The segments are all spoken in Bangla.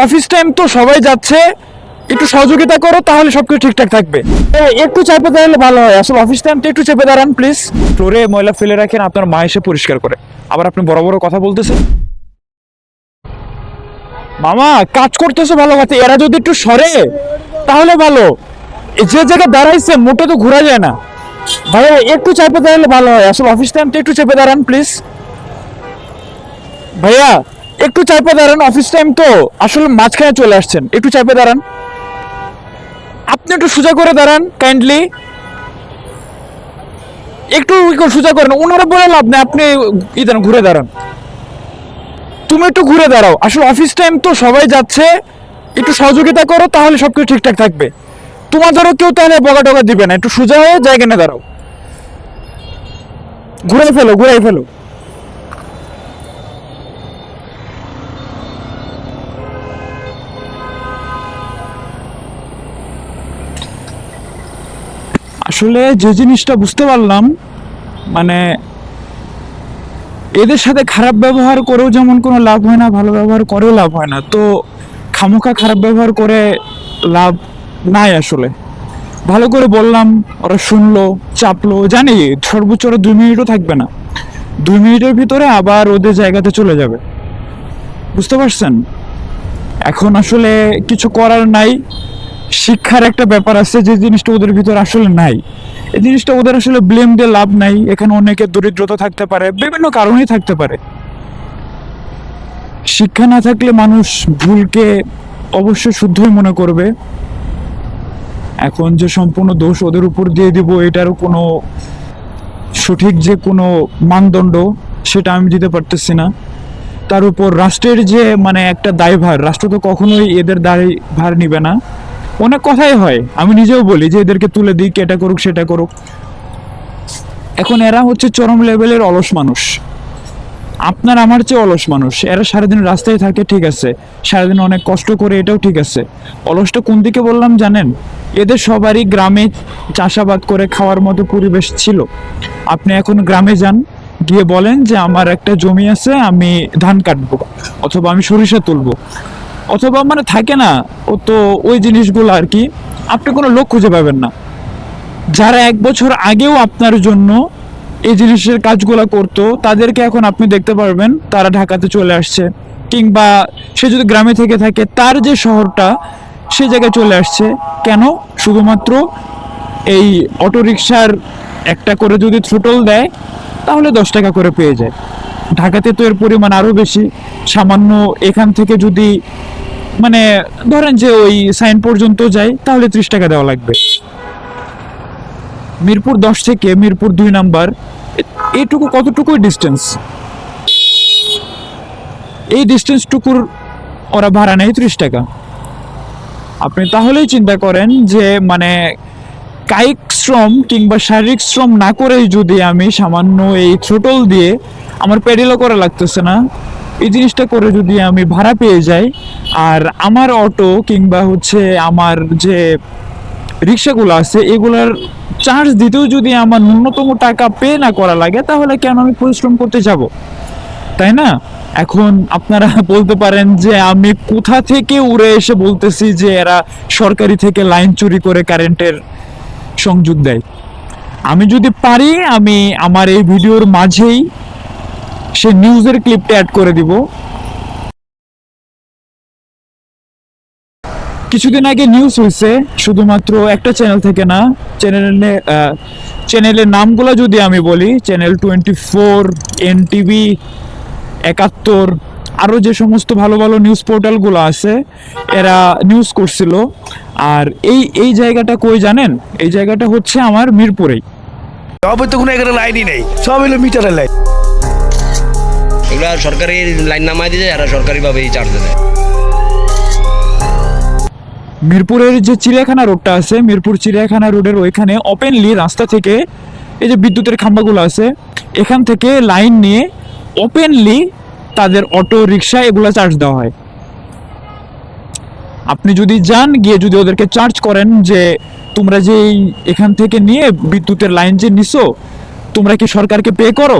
অফিস টাইম তো সবাই যাচ্ছে, একটু সহযোগিতা করো তাহলে সবকিছু ঠিকঠাক থাকবে। একটু চেপে দাঁড়ালে ভালো হয়, আসলে অফিস টাইম তো একটু চেপে দাঁড়ান প্লিজ। ফ্লোরে ময়লা ফেলে রাখেন, আপনার মা এসে পরিষ্কার করে, আবার আপনি বড় বড় কথা বলতেছেন। মামা কাজ করতেছে ভালো কথা, এরা যদি একটু সরে তাহলে ভালো। যে জায়গায় দাঁড়াইছে মোটে তো ঘোরা যায় না। ভাইয়া একটু চেপে দাঁড়ালে ভালো হয়, আসলে অফিস টাইম তো একটু চেপে দাঁড়ান প্লিজ। ভাইয়া একটু চাপে দাঁড়ান, অফিস টাইম তো আসলে মাঝখানে চলে আসছেন, একটু চাপে দাঁড়ান। আপনি একটু সোজা করে দাঁড়ান কাইন্ডলি, একটু সোজা করেন। ওনারা বলে লাভ নেই, আপনি দেন ঘুরে দাঁড়ান। তুমি একটু ঘুরে দাঁড়াও, আসলে অফিস টাইম তো সবাই যাচ্ছে, একটু সহযোগিতা করো তাহলে সবকিছু ঠিকঠাক থাকবে। তোমাদেরও কেউ তাহলে বকা টকা দিবে না, একটু সোজা হয়ে জায়গা নিয়ে দাঁড়াও। ঘুরে ফেলো, ঘুরে ফেলো। আসলে যে জিনিসটা বুঝতে পারলাম, মানে এদের সাথে খারাপ ব্যবহার করেও যেমন কোনো লাভ হয় না, ভালো ব্যবহার করেও লাভ হয় না। তো খামোখা খারাপ ব্যবহার করে লাভ নাই আসলে। ভালো করে বললাম, ওরা শুনলো, চাপলো, জানি সর্বোচ্চ ওরা 2 মিনিটও থাকবে না, 2 মিনিটের ভিতরে আবার ওদের জায়গাতে চলে যাবে। বুঝতে পারছেন? এখন আসলে কিছু করার নাই। শিক্ষার একটা ব্যাপার আছে, যে জিনিসটা ওদের ভিতরে আসলে নাই। এই জিনিসটা ওদের আসলে ব্লেম দিয়ে লাভ নাই। এখানে অনেকের দরিদ্রতা থাকতে পারে, বিভিন্ন কারণেই থাকতে পারে। শিক্ষা না থাকলে মানুষ ভুলকে অবশ্যই শুদ্ধই মনে করবে। এখন যে সম্পূর্ণ দোষ ওদের উপর দিয়ে দিব, এটারও কোনো সঠিক যে কোনো মানদণ্ড সেটা আমি দিতে পারতেছি না। তার উপর রাষ্ট্রের যে মানে একটা দায়ভার, রাষ্ট্র তো কখনোই এদের দায়ভার নিবে না। অনেক কথাই হয়, আমি নিজেও বলি যে এদেরকে তুলে দিই, এটা করুক সেটা করুক। এখন এরা হচ্ছে চরম লেভেলের অলস মানুষ, আপনার আমার চেয়ে অলস মানুষ। এরা সারাদিন রাস্তায় থাকে, ঠিক আছে, সারাদিন অনেক কষ্ট করে, এটাও ঠিক আছে। অলসটা কোন দিকে বললাম জানেন? এদের সবারই গ্রামে চাষাবাদ করে খাওয়ার মতো পরিবেশ ছিল। আপনি এখন গ্রামে যান, গিয়ে বলেন যে আমার একটা জমি আছে, আমি ধান কাটবো অথবা আমি সরিষা তুলবো, অথবা মানে থাকে না ও তো ওই জিনিসগুলো আর কি, আপনি কোনো লোক খুঁজে পাবেন না। যারা 1 বছর আগেও আপনার জন্য এই জিনিসের কাজগুলো করতো, তাদেরকে এখন আপনি দেখতে পারবেন তারা ঢাকাতে চলে আসছে, কিংবা সে যদি গ্রামে থেকে থাকে তার যে শহরটা সে জায়গায় চলে আসছে। কেন? শুধুমাত্র এই অটোরিকশার একটা করে যদি থ্রোটল দেয় তাহলে 10 টাকা করে পেয়ে যায়। ঢাকাতে তো এর পরিমাণ আরও বেশি। সামান্য এখান থেকে যদি মানে ধরেন যে ওই সাইন পর্যন্ত যায় তাহলে 30 টাকা দেওয়া লাগবে। মিরপুর 10 থেকে মিরপুর 2 নাম্বার এইটুকু কতটুকুই ডিস্টেন্স, এই ডিস্টেন্সটুকুর ওরা ভাড়া নেয় 30 টাকা। আপনি তাহলেই চিন্তা করেন যে মানে কায়িক শ্রম কিংবা শারীরিক শ্রম না করেই যদি আমি সামান্য এই থ্রোটল দিয়ে, আমার প্যাডেলও করা লাগতেছে না, এই জিনিসটা করে যদি আমি ভাড়া পেয়ে যাই, আর আমার অটো কিংবা হচ্ছে আমার যে রিক্সাগুলো আছে এগুলার চার্জ দিতেও যদি আমার ন্যূনতম টাকা পে না করা লাগে, তাহলে কেন আমি পরিশ্রম করতে যাব? তাই না? এখন আপনারা বলতে পারেন যে আমি কোথা থেকে উড়ে এসে বলতেছি যে এরা সরকারি থেকে লাইন চুরি করে কারেন্টের সংযোগ দেয়। আমি যদি পারি আমি আমার এই ভিডিওর মাঝেই সে নিউজের ক্লিপটা অ্যাড করে দিব। কিছুদিন আগে নিউজ হয়েছে, শুধুমাত্র একটা চ্যানেল থেকে না, চ্যানেলের নামগুলো যদি আমি বলি, চ্যানেল 24, এনটিভি, 71, আরও যে সমস্ত ভালো ভালো নিউজ পোর্টালগুলো আছে এরা নিউজ করছিল। আর এই এই জায়গাটা কই জানেন? এই জায়গাটা হচ্ছে আমার মিরপুরেই। তবে তো কোনো এখানে লাইনই নেই, সব হলো মিটারের লাইন। এগুলো সরকারি লাইন নামায় দিয়ে এরা সরকারিভাবে চার্জ দেয়। মিরপুরের যে চিড়িয়াখানা রোডটা আছে, মিরপুর চিড়িয়াখানা রোডের ওইখানে ওপেনলি রাস্তা থেকে এই যে বিদ্যুতের খাম্বাগুলো আছে এখান থেকে লাইন নিয়ে ওপেনলি তাদের অটো রিক্সা এগুলো চার্জ দেওয়া হয়। আপনি যদি যান, গিয়ে যদি ওদেরকে চার্জ করেন যে তোমরা যে এখান থেকে নিয়ে বিদ্যুতের লাইন যে নিছো তোমরা কি সরকারকে পে করো,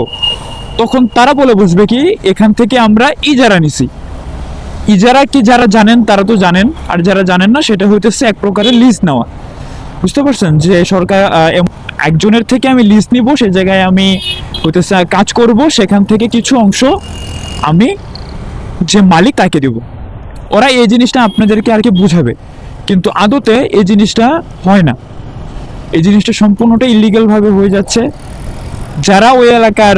তখন তারা বলে বসবে কি এখান থেকে আমরা ইজারা নিছি। ইজারা কি যারা জানেন তারা তো জানেন, আর যারা জানেন না সেটা হইতেছে এক প্রকারের লিজ নেওয়া। বুঝতে পারছেন যে সরকার একজনের থেকে আমি লিজ নিব, সেই জায়গায় আমি হইতেছে কাজ করব, সেখান থেকে কিছু অংশ আমি যে মালিক তাকে দেব। ওরা এই জিনিসটা আপনাদেরকে আর কি বুঝাবে, কিন্তু আদতে এই জিনিসটা হয় না। এই জিনিসটা সম্পূর্ণটা ইলিগাল ভাবে হয়ে যাচ্ছে। যারা ওই এলাকার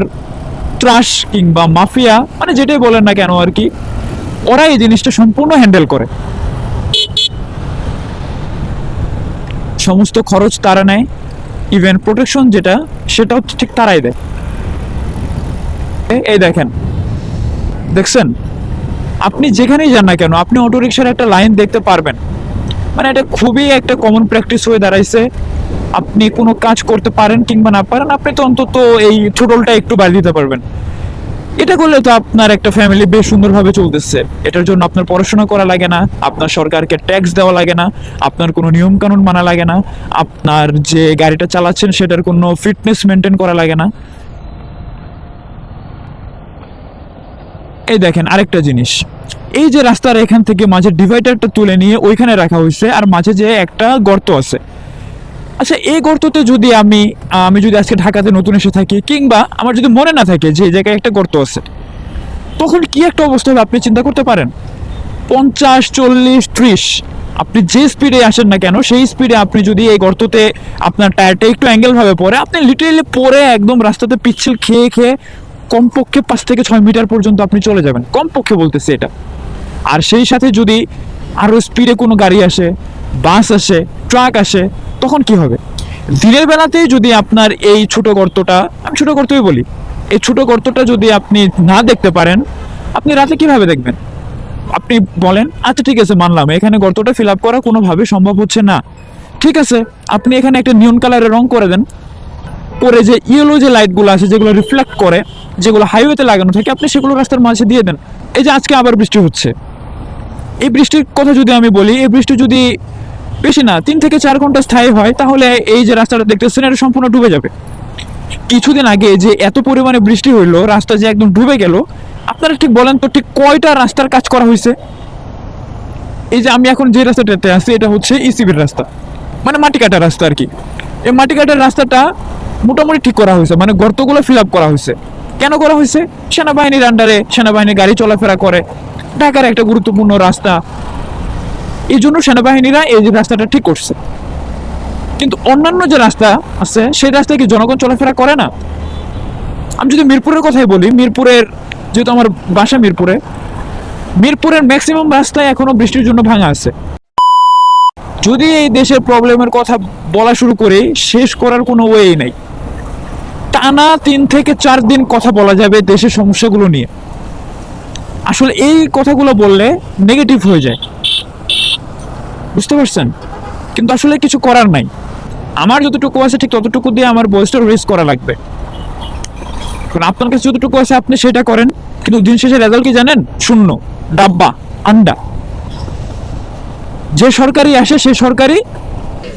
ত্রাস কিংবা মাফিয়া মানে যেটাই বলেন না কেন আর কি, ওরা এই জিনিসটা সম্পূর্ণ হ্যান্ডেল করে। সমস্ত খরচ তারা নেয়, ইভেন প্রোটেকশন যেটা সেটাও ঠিক তারাই দেয়। এই দেখেন, দেখছেন, আপনি যেখানেই যান না কেন আপনি অটোরিকশার একটা লাইন দেখতে পারবেন। মানে এটা খুবই একটা কমন প্র্যাকটিস হয়ে দাঁড়াইছে। আপনি কোনো কাজ করতে পারেন কিংবা না পারেন, আপনি তো অন্তত এই ছোটলটা একটু বাড়ি দিতে পারবেন। এটা করলে তো আপনার একটা ফ্যামিলি বেশ সুন্দরভাবে চলতেছে। এটার জন্য আপনার পড়াশোনা করা লাগে না, আপনার সরকারকে ট্যাক্স দেওয়া লাগে না, আপনার কোনো নিয়ম কানুন মানা লাগে না, আপনার যে গাড়িটা চালাচ্ছেন সেটার কোনো ফিটনেস মেনটেন করা লাগে না। এই দেখেন আরেকটা জিনিস, এই যে রাস্তার এখান থেকে মাঝে ডিভাইডারটা তুলে নিয়ে ওইখানে রাখা হয়েছে, আর মাঝে যে একটা গর্ত আছে। আচ্ছা, এই গর্ততে যদি আমি যদি আজকে ঢাকাতে নতুন এসে থাকি কিংবা আমার যদি মনে না থাকে যে এই জায়গায় একটা গর্ত আছে, তখন কি একটা অবস্থা হবে আপনি চিন্তা করতে পারেন? 50, 40, 30 আপনি যে স্পিডে আসেন না কেন সেই স্পিডে আপনি যদি এই গর্ততে আপনার টায়ারটা একটু অ্যাঙ্গেল ভাবে পড়ে, আপনি লিটারেলি পরে একদম রাস্তাতে পিচ্ছিল খেয়ে খেয়ে কমপক্ষে 5 থেকে 6 মিটার পর্যন্ত আপনি চলে যাবেন, কমপক্ষে বলতেছি এটা। আর সেই সাথে যদি আরও স্পিডে কোনো গাড়ি আসে, বাস আসে, ট্রাক আসে, তখন কি হবে? দিনের বেলাতেই যদি আপনার এই ছোট গর্তটা, আমি ছোট গর্তই বলি, এই ছোট গর্তটা যদি আপনি না দেখতে পারেন, আপনি রাতে কিভাবে দেখবেন? আপনি বলেন আচ্ছা ঠিক আছে, মানলাম এখানে গর্তটা ফিল আপ করা কোনোভাবে সম্ভব হচ্ছে না, ঠিক আছে, আপনি এখানে একটা নিয়ন কালারের রং করে দেন, করে যে ইয়েলো যে লাইটগুলো আছে যেগুলো রিফ্লেক্ট করে, যেগুলো হাইওয়েতে লাগানো থাকে, আপনি সেগুলো রাস্তার মাঝে দিয়ে দেন। এই যে আজকে আবার বৃষ্টি হচ্ছে, এই বৃষ্টির কথা যদি আমি বলি, এই বৃষ্টি যদি বেশি না 3 থেকে 4 ঘন্টা স্থায়ী হয়, তাহলে এই যে রাস্তাটা দেখতেছেন এটা সম্পূর্ণ ডুবে যাবে। কিছুদিন আগে যে এত পরিমাণে বৃষ্টি হইলো, রাস্তা যে একদম ডুবে গেল, আপনারা ঠিক বলেন তো ঠিক কয়টা রাস্তার কাজ করা হয়েছে? এই যে আমি এখন যে রাস্তাটাতে আছি এটা হচ্ছে ইসিবির রাস্তা, মানে মাটি কাটার রাস্তা আর কি। এই মাটি কাটার রাস্তাটা মোটামুটি ঠিক করা হয়েছে, মানে গর্তগুলো ফিল আপ করা হয়েছে। কেন করা হয়েছে? সেনাবাহিনীর আন্ডারে সেনাবাহিনীর গাড়ি চলাফেরা করে, ঢাকার একটা গুরুত্বপূর্ণ রাস্তা, এই জন্য সেনাবাহিনীরা এই যে রাস্তাটা ঠিক করছে। কিন্তু অন্যান্য যে রাস্তা আছে সেই রাস্তায় কি জনগণ চলাফেরা করে না? আমি যদি মিরপুরের কথাই বলি, মিরপুরের, যেহেতু আমার বাসা মিরপুরের ম্যাক্সিমাম রাস্তায় এখনো বৃষ্টির জন্য ভাঙা আছে। যদি এই দেশের প্রবলেমের কথা বলা শুরু করি, শেষ করার কোনো ওয়েই নাই। টানা 3 থেকে 4 দিন কথা বলা যাবে দেশের সমস্যাগুলো নিয়ে। আসলে এই কথাগুলো বললে নেগেটিভ হয়ে যায়, বুঝতে পারছেন? কিন্তু আসলে কিছু করার নাই। আমার যতটুকু আছে ঠিক ততটুকু দিয়ে আমার ভয়েসটা রেজ করা লাগবে। কারণ আপনার কাছে যতটুকু আছে আপনি সেটা করেন, কিন্তু দিন শেষে রেজাল্ট কি জানেন? শূন্য, ডাব্বা, আন্ডা। যে সরকারি আসে সে সরকারি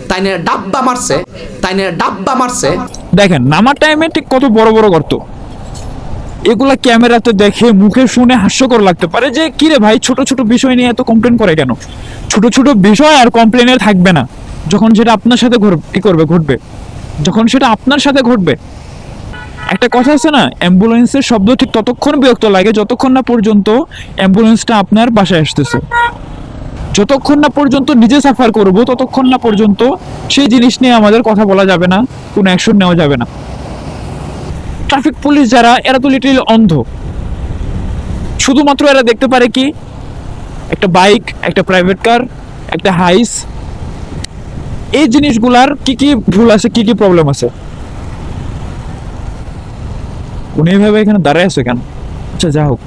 তাইনের ডাব্বা মারছে। দেখেন নামার টাইমে ঠিক কত বড় বড় গর্ত, এগুলা ক্যামেরাতে দেখে মুখে শুনে হাস্যকর লাগতে পারে যে কিরে ভাই ছোট ছোট বিষয় নিয়ে এত কমপ্লেন করে কেন? ছোট ছোট বিষয় আর কমপ্লেনের থাকবে না যখন সেটা আপনার সাথে ঘটবে, যখন সেটা আপনার সাথে ঘটবে। একটা কথা আছে না, অ্যাম্বুলেন্সের শব্দ ঠিক ততক্ষণ বিরক্ত লাগে যতক্ষণ না পর্যন্ত অ্যাম্বুলেন্সটা আপনার বাসায় আসতেছে। যতক্ষণ না পর্যন্ত নিজে সাফার করব ততক্ষণ না পর্যন্ত সেই জিনিস নিয়ে আমাদের কথা বলা যাবে না, কোনো অ্যাকশন নেওয়া যাবে না। ট্রাফিক পুলিশ যারা, এরা তো লিটারালি অন্ধ। শুধুমাত্র এরা দেখতে পারে কি একটা বাইক, একটা প্রাইভেট কার, একটা হাইস, এই জিনিসগুলার কি কি ভুল আছে, কি কি প্রবলেম আছে। উনি এইভাবে এখানে দাঁড়ায় আছে কেন? আচ্ছা যা হোক,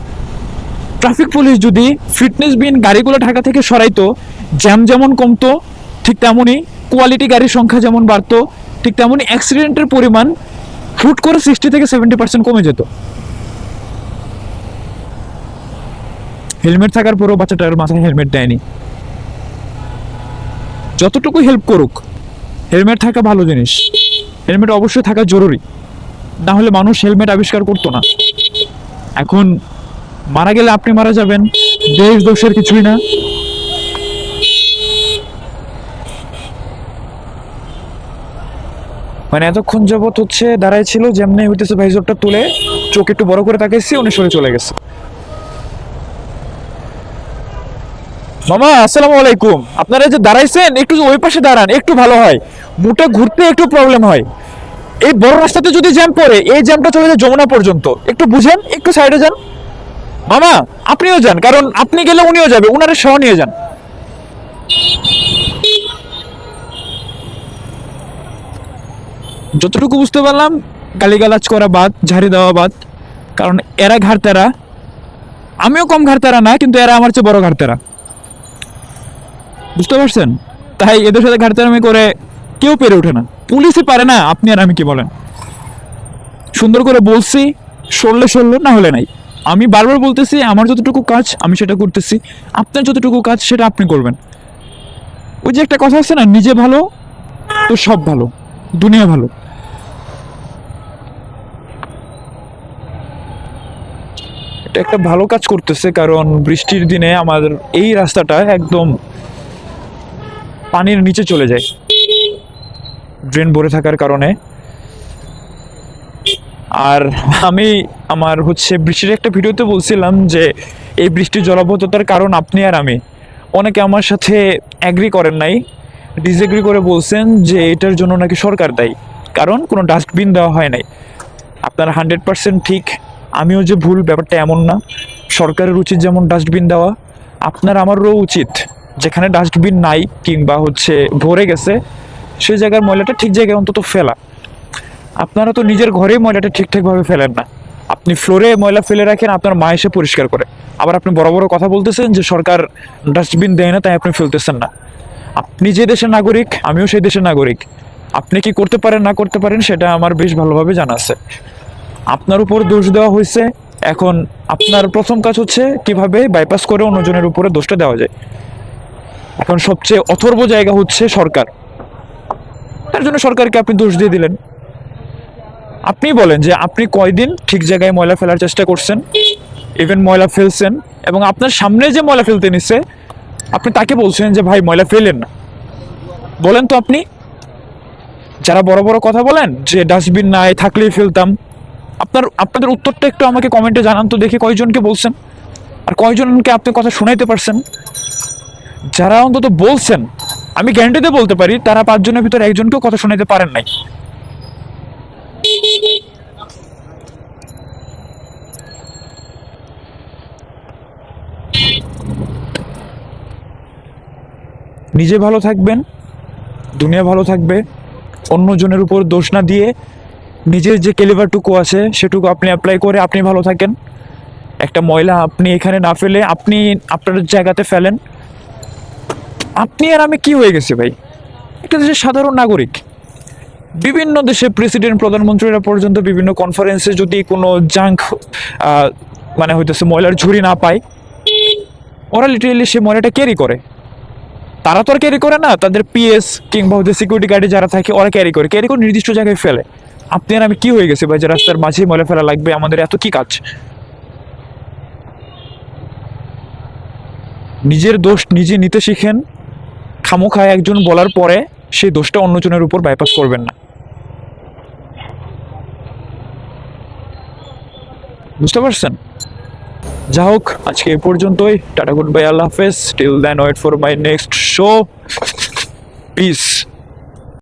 ট্রাফিক পুলিশ যদি ফিটনেস বিন গাড়িগুলো ঢাকা থেকে সরাইতো, জ্যাম যেমন কমতো, ঠিক তেমনই কোয়ালিটি গাড়ির সংখ্যা যেমন বাড়তো, ঠিক তেমনই অ্যাক্সিডেন্টের পরিমাণ হুট করে 60 থেকে 70% কমে যেত। হেলমেট থাকার পরেও বাচ্চাটার মাথায় হেলমেট দেয়নি। যতটুকু হেল্প করুক, হেলমেট থাকা ভালো জিনিস, হেলমেট অবশ্যই থাকা জরুরি, না হলে মানুষ হেলমেট আবিষ্কার করতো না। এখন মারা গেলে আপনি মারা যাবেন, দেশ দোষের কিছুই না। মানে এতক্ষণ যাবত হচ্ছে দাঁড়ায় ছিল, যেমনি হইতেছে ভাইজরটা তুলে চোখ একটু বড় করে তাকাইছি, উনি সরে চলে গেছে। মামা আসসালামু আলাইকুম। আপনারা যে দাঁড়াইছেন একটু ওই পাশে দাঁড়ান, একটু ভালো হয়। মুটা ঘুরতে একটু প্রবলেম হয়। এই বড় রাস্তাতে যদি জ্যাম পড়ে, এই জ্যামটা চলে যায় যমুনা পর্যন্ত। একটু বুঝেন, একটু সাইডে যান। মামা আপনিও যান, কারণ আপনি গেলে উনিও যাবে, উনারে সহ নিয়ে যান। যতটুকু বুঝতে পারলাম, গালিগালাজ করা বাদ, ঝাড়ি দেওয়া বাদ। কারণ এরা ঘাড়তেরা, আমিও কম ঘাড়তেরা না, কিন্তু এরা আমার চেয়ে বড় ঘাড়তেরা। বুঝতে পারছেন? তাই এদের সাথে ঘাটতারামি করে কেউ পেরে ওঠে না, পুলিশই পারে না, আপনি আর আমি কি বলেন? সুন্দর করে বলছি, সরলে সরলো, না হলে নাই। আমি বারবার বলতেছি আমার যতটুকু কাজ আমি সেটা করতেছি, আপনার যতটুকু কাজ সেটা আপনি করবেন। ওই যে একটা কথা আছে না, নিজে ভালো তো সব ভালো, দুনিয়া ভালো। এটা একটা ভালো কাজ করতেছে, কারণ বৃষ্টির দিনে আমাদের এই রাস্তাটা একদম পানির নিচে চলে যায় ড্রেন ভরে থাকার কারণে। আর আমি আমার হচ্ছে বৃষ্টির একটা ভিডিওতে বলছিলাম যে এই বৃষ্টির জলাবদ্ধতার কারণ আপনি আর আমি। অনেকে আমার সাথে অ্যাগ্রি করেন নাই, ডিসএগ্রি করে বলছেন যে এটার জন্য নাকি সরকার দায়ী, কারণ কোনো ডাস্টবিন দেওয়া হয় নাই। আপনার 100% ঠিক, আমিও যে ভুল ব্যাপারটা এমন না। সরকারের উচিত যেমন ডাস্টবিন দেওয়া, আপনার আমারও উচিত যেখানে ডাস্টবিন নাই কিংবা হচ্ছে ভরে গেছে সেই জায়গার ময়লাটা ঠিক জায়গায় অন্তত ফেলা। আপনারা তো নিজের ঘরেই ময়লাটা ঠিকঠাকভাবে ফেলেন না, আপনি ফ্লোরে ময়লা ফেলে রাখেন, আপনার মা এসে পরিষ্কার করে। আবার আপনি বড় বড় কথা বলতেছেন যে সরকার ডাস্টবিন দেয় না, তাই আপনি ফেলতেছেন না। আপনি যে দেশের নাগরিক, আমিও সেই দেশের নাগরিক। আপনি কি করতে পারেন না করতে পারেন সেটা আমার বেশ ভালোভাবে জানা আছে। আপনার উপর দোষ দেওয়া হয়েছে, এখন আপনার প্রথম কাজ হচ্ছে কিভাবে বাইপাস করে অন্যজনের উপরে দোষটা দেওয়া যায়। এখন সবচেয়ে অথর্ব জায়গা হচ্ছে সরকার, তার জন্য সরকারকে আপনি দোষ দিয়ে দিলেন। আপনি বলেন যে আপনি কয়দিন ঠিক জায়গায় ময়লা ফেলার চেষ্টা করছেন, ইভেন ময়লা ফেলছেন, এবং আপনার সামনে যে ময়লা ফেলতে নিচ্ছে আপনি তাকে বলছেন যে ভাই ময়লা ফেলেন না। বলেন তো আপনি, যারা বড় বড় কথা বলেন যে ডাস্টবিন নাই থাকলেই ফেলতাম, আপনাদের উত্তরটা একটু আমাকে কমেন্টে জানান তো দেখি, কয়জনকে বলছেন আর কয়জনকে আপনি কথা শোনাইতে পারছেন। যারা অন্তত বলছেন, আমি গ্যারান্টিতে বলতে পারি তারা 5 জনের ভিতরে একজনকেও কথা শোনাইতে পারেন নাই। নিজে ভালো থাকবেন, দুনিয়া ভালো থাকবে। অন্যজনের উপর দোষ না দিয়ে নিজের যে ক্যালিবারটুকু আছে সেটুকু আপনি অ্যাপ্লাই করে আপনি ভালো থাকেন। একটা ময়লা আপনি এখানে না ফেলে আপনি আপনার জায়গাতে ফেলেন। আপনি আর আমি কি হয়ে গেছি ভাই? একটা দেশের সাধারণ নাগরিক। বিভিন্ন দেশে প্রেসিডেন্ট প্রধানমন্ত্রীরা পর্যন্ত বিভিন্ন কনফারেন্সে যদি কোনো জাঙ্ক মানে হইতেছে ময়লার ঝুড়ি না পায়, ওরা লিটারেলি সে ময়লাটা ক্যারি করে। তারা তো আর ক্যারি করে না, তাদের পিএস কিংবা হচ্ছে সিকিউরিটি গার্ডে যারা থাকে ওরা ক্যারি করে নির্দিষ্ট জায়গায় ফেলে। আপনি আর আমি কি হয়ে গেছি ভাই যে রাস্তার মাঝে ময়লা ফেলা লাগবে? আমাদের এত কি কাজ? নিজের দোষ নিজে নিতে শিখেন। খামোখায় একজন বলার পরে সেই দোষটা অন্যজনের উপর বাইপাস করবেন না। বুঝতে পারছেন? যা হোক, আজকে এ পর্যন্তই। টাটা, গুড বাই, আল্লাহ হাফেজ। Till then wait for my next show. Piece.